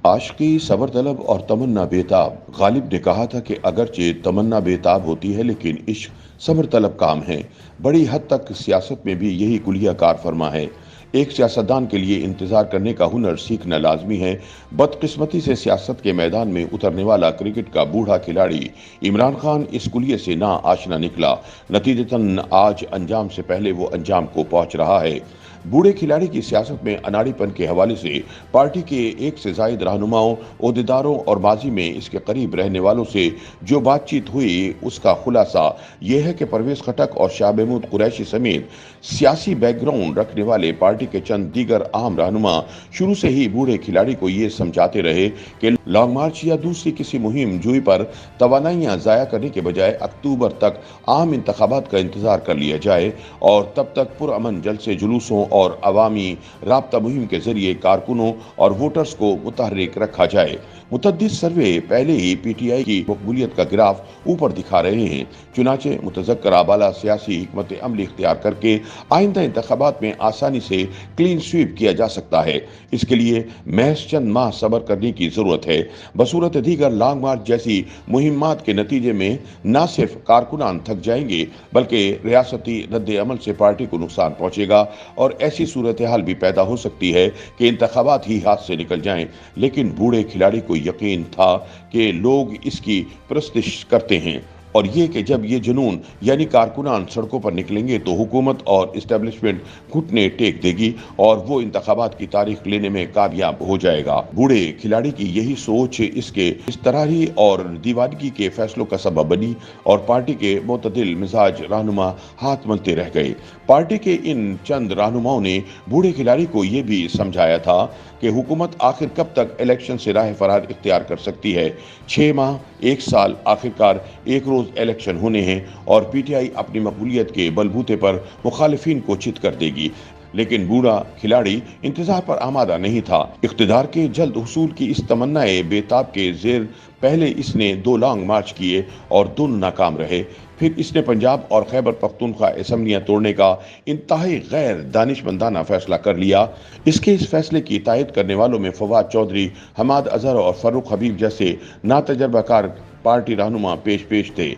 आशिकी सबर तलब और तमन्ना बेताब। गालिब ने कहा था कि अगरचे तमन्ना बेताब होती है लेकिन इश्क सबर तलब काम है। बड़ी हद तक सियासत में भी यही कुलिया कार फरमा है। एक सियासतदान के लिए इंतजार करने का हुनर सीखना लाजमी है। बदकिस्मती से सियासत के मैदान में उतरने वाला क्रिकेट का बूढ़ा खिलाड़ी इमरान खान इस कुलिये से ना आशना निकला। नतीजतन आज अंजाम से पहले वो अंजाम को पहुंच रहा है। बूढ़े खिलाड़ी की सियासत में अनाड़ीपन के हवाले से पार्टी के एक से जायद रहनुमाओं, ओहदेदारों और माजी में इसके करीब रहने वालों से जो बातचीत हुई उसका खुलासा यह है कि परवेज खटक और शाह महमूद कुरैशी समेत सियासी बैकग्राउंड रखने वाले पार्टी के चंद दीगर अहम रहनुमा शुरू से ही बूढ़े खिलाड़ी को ये समझाते रहे कि लॉन्ग मार्च या दूसरी किसी मुहिम जुई पर तवानाइयां जाया करने के बजाय अक्टूबर तक आम इंतखाबात का इंतजार कर लिया जाए और तब तक पुरअमन जलसे जुलूसों और अवामी राब्ता मुहिम के जरिए कारकुनों और वोटर्स को मुतहर्रिक रखा जाए। मुतअद्दिद सर्वे पहले ही पीटीआई की मकबूलियत का ग्राफ ऊपर दिखा रहे हैं। चुनाचे मुतज़क्कर बाला सियासी हिकमत अमली इख्तियार करके आइंदा इंतखाबात में आसानी से क्लीन स्वीप किया जा सकता है। इसके लिए महज चंद माह सब्र करने की जरूरत है। बसूरत दीगर लॉन्ग मार्च जैसी मुहिम्मात के नतीजे में न सिर्फ कारकुनान थक जाएंगे बल्कि रियासती रद्द अमल से पार्टी को नुकसान पहुंचेगा और ऐसी सूरत हाल भी पैदा हो सकती है कि इंतखाबात ही हाथ से निकल जाएं। लेकिन बूढ़े खिलाड़ी को यकीन था कि लोग इसकी प्रस्तिश करते हैं और ये कि जब ये जुनून यानी कारकुनान सड़कों पर निकलेंगे तो हुकूमत और इस्टेब्लिशमेंट घुटने टेक देगी और वो इंतखाबात की तारीख लेने में कामयाब हो जाएगा। बूढ़े खिलाड़ी की यही सोच इसके इस्तराही और दीवानगी के फैसलों का सबब बनी और पार्टी के मोतदिल मिजाज रहनुमा हाथ मलते रह गए। पार्टी के इन चंद रहनुमाओं ने बूढ़े खिलाड़ी को ये भी समझाया था कि हुकूमत आखिर कब तक इलेक्शन से राह फरार इख्तियार कर सकती है। 6 माह, 1 साल, आखिरकार एक रोज इलेक्शन होने हैं और पीटीआई अपनी मकबूलियत के बलबूते पर मुखालिफिन को चित कर देगी। लेकिन बूढ़ा खिलाड़ी इंतजार पर आमादा नहीं था। इख्तिदार के जल्द हुसूल की इस तमन्नाए बेताब के जेर पहले इसने 2 लॉन्ग मार्च किए और दोनों नाकाम रहे। फिर इसने पंजाब और खैबर पख्तूनख्वा असम्बलियां तोड़ने का इंतहाई गैर दानिशमंदाना फैसला कर लिया। इसके इस फैसले की तायद करने वालों में फवाद चौधरी, हमाद अजहर और फर्रुख हबीब जैसे नातजर्बाकार पार्टी रहनुमा पेश थे।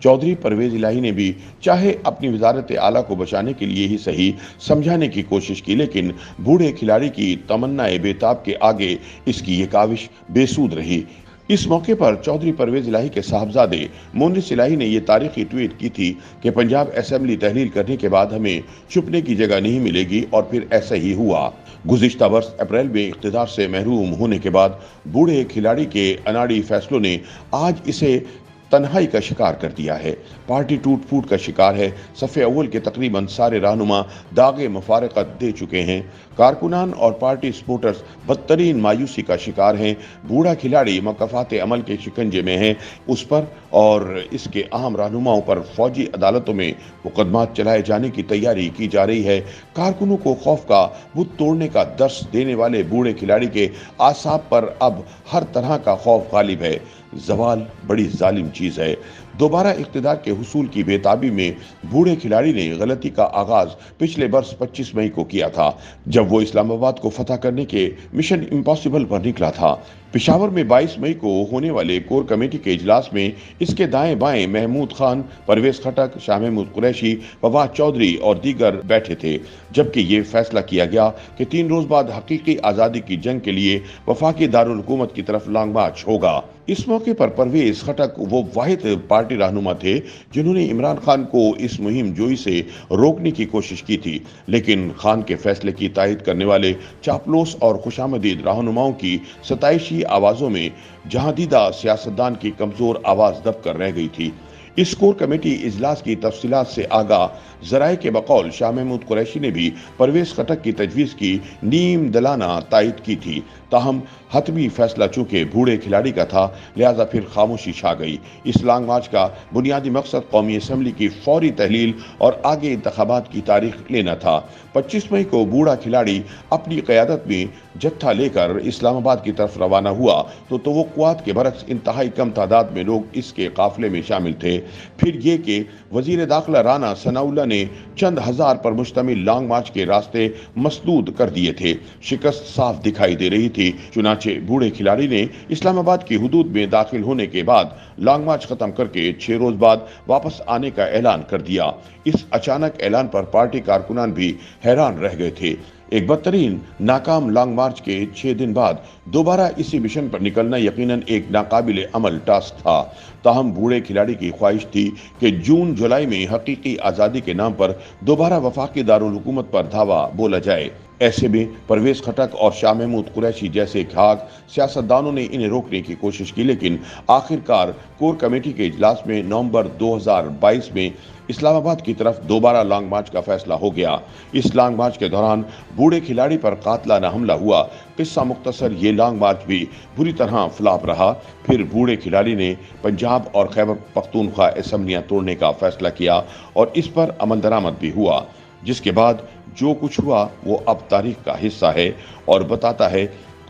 चौधरी परवेज इलाही ने भी चाहे अपनी वजारत आला को बचाने के लिए ही सही समझाने की कोशिश की, लेकिन बूढ़े खिलाड़ी की तमन्नाए बेताब के आगे इसकी ये काविश बेसूद रही। इस मौके पर चौधरी परवेज इलाही के साहबजादे मोनिस इलाही ने यह तारीखी ट्वीट की थी कि पंजाब असेंबली तहलील करने के बाद हमें छुपने की जगह नहीं मिलेगी और फिर ऐसा ही हुआ। गुज़िश्ता वर्ष अप्रैल में इख्तिदार से महरूम होने के बाद बूढ़े खिलाड़ी के अनाड़ी फैसलों ने आज इसे तन्हाई का शिकार कर दिया है। पार्टी टूट फूट का शिकार है। सफ़े अव्वल के तकरीबन सारे रहनुमा दागे मुफारकत दे चुके हैं। कारकुनान और पार्टी सपोर्टर्स बदतरीन मायूसी का शिकार हैं। बूढ़ा खिलाड़ी मकफात अमल के शिकंजे में है। उस पर और इसके अहम रहनुमाओं पर फौजी अदालतों में मुकदमात चलाए जाने की तैयारी की जा रही है। कारकुनों को खौफ का बुत तोड़ने का दर्स देने वाले बूढ़े खिलाड़ी के आसाब पर अब हर तरह का खौफ गालिब है। जवाल बड़ी जालिम चीज है। दोबारा इख्तिदार के हुसूल की बेताबी में बूढ़े खिलाड़ी ने गलती का आगाज पिछले वर्ष 25 मई को किया था, जब वो इस्लामाबाद को फतह करने के मिशन इम्पॉसिबल पर निकला था। पेशावर में 22 मई को होने वाले कोर कमेटी के इजलास में इसके दाएं बाएं महमूद खान, परवेज खटक, शाह महमूद कुरैशी, फवाद चौधरी और दीगर बैठे थे, जबकि ये फैसला किया गया कि 3 रोज बाद हकीकी आज़ादी की जंग के लिए वफाकी दारुल हुकूमत की तरफ लॉन्ग मार्च होगा। इस मौके पर परवेज खटक वो वाहिद पार्टी रहनुमा थे जिन्होंने इमरान खान को इस मुहिम जोई से रोकने की कोशिश की थी, लेकिन खान के फैसले की तायद करने वाले चापलूस और खुशामदीद रहनुमाओं की सताइशी आवाजों में जहादीदा सियासतदान की कमजोर आवाज दबकर रह गई थी। इस कोर कमेटी इजलास की तफसीलात से आगाह जराए के बकौल शाह महमूद कुरैशी ने भी परवेज खटक की तजवीज़ की नीम दलाना तायद की थी। ताहम हतमी फैसला चूंकि बूढ़े खिलाड़ी का था, लिहाजा फिर खामोशी छा गई। इस लॉन्ग मार्च का बुनियादी मकसद कौमी असम्बली की फौरी तहलील और आगे इंतखाबात की तारीख लेना था। 25 मई को बूढ़ा खिलाड़ी अपनी क़यादत में जत्था लेकर इस्लामाबाद की तरफ रवाना हुआ तो तवक्कुआत के बरक्स इंतहाई कम तादाद में लोग इसके काफिले में शामिल थे। फिर ये कि वजीर दाखिला राना सनाउल्लाह ने चंद हजार पर मुश्तमिल लॉन्ग मार्च के रास्ते मसदूद कर दिए थे। शिकस्त साफ दिखाई दे रही थी। चुनाचे बूढ़े खिलाड़ी ने इस्लामाबाद की हुदूद में दाखिल होने के बाद लॉन्ग मार्च खत्म करके 6 रोज बाद वापस आने का ऐलान कर दिया। इस अचानक ऐलान पर पार्टी कारकुनान भी हैरान रह गए थे। एक बदतरीन नाकाम लॉन्ग मार्च के 6 दिन बाद दोबारा इसी मिशन पर निकलना यकीनन एक नाकाबिले अमल टास्क था। ताहम बूढ़े खिलाड़ी की ख्वाहिश थी कि जून जुलाई में हकीकी आज़ादी के नाम पर दोबारा वफाकी दारुल हुकूमत पर धावा बोला जाए। ऐसे में परवेज खटक और शाह महमूद कुरैशी जैसे खाक सियासतदानों ने इन्हें रोकने की कोशिश की, लेकिन आखिरकार कोर कमेटी के इजलास में नवंबर 2022 में इस्लामाबाद की तरफ दोबारा लॉन्ग मार्च का फैसला हो गया। इस लॉन्ग मार्च के दौरान बूढ़े खिलाड़ी पर कातलाना हमला हुआ। किस्सा मुख्तसर ये लॉन्ग मार्च भी बुरी तरह फ्लॉप रहा। फिर बूढ़े खिलाड़ी ने पंजाब और खैबर पख्तूनख्वा असेंबलियां तोड़ने का फैसला किया और इस पर अमल दरामद भी हुआ, जिसके बाद जो कुछ हुआ वो अब तारीख का हिस्सा है और बताता है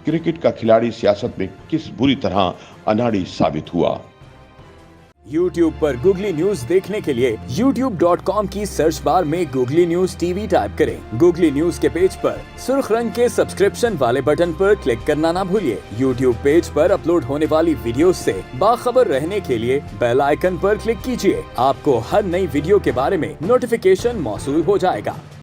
क्रिकेट का खिलाड़ी सियासत में किस बुरी तरह अनाड़ी साबित हुआ। YouTube पर गूगली न्यूज देखने के लिए youtube.com की सर्च बार में गूगली न्यूज टीवी टाइप करें। गूगली न्यूज के पेज पर सुर्ख रंग के सब्सक्रिप्शन वाले बटन पर क्लिक करना ना भूलिए। YouTube पेज पर अपलोड होने वाली वीडियो से बाखबर रहने के लिए बेल आइकन पर क्लिक कीजिए। आपको हर नई वीडियो के बारे में नोटिफिकेशन मौसूल हो जाएगा।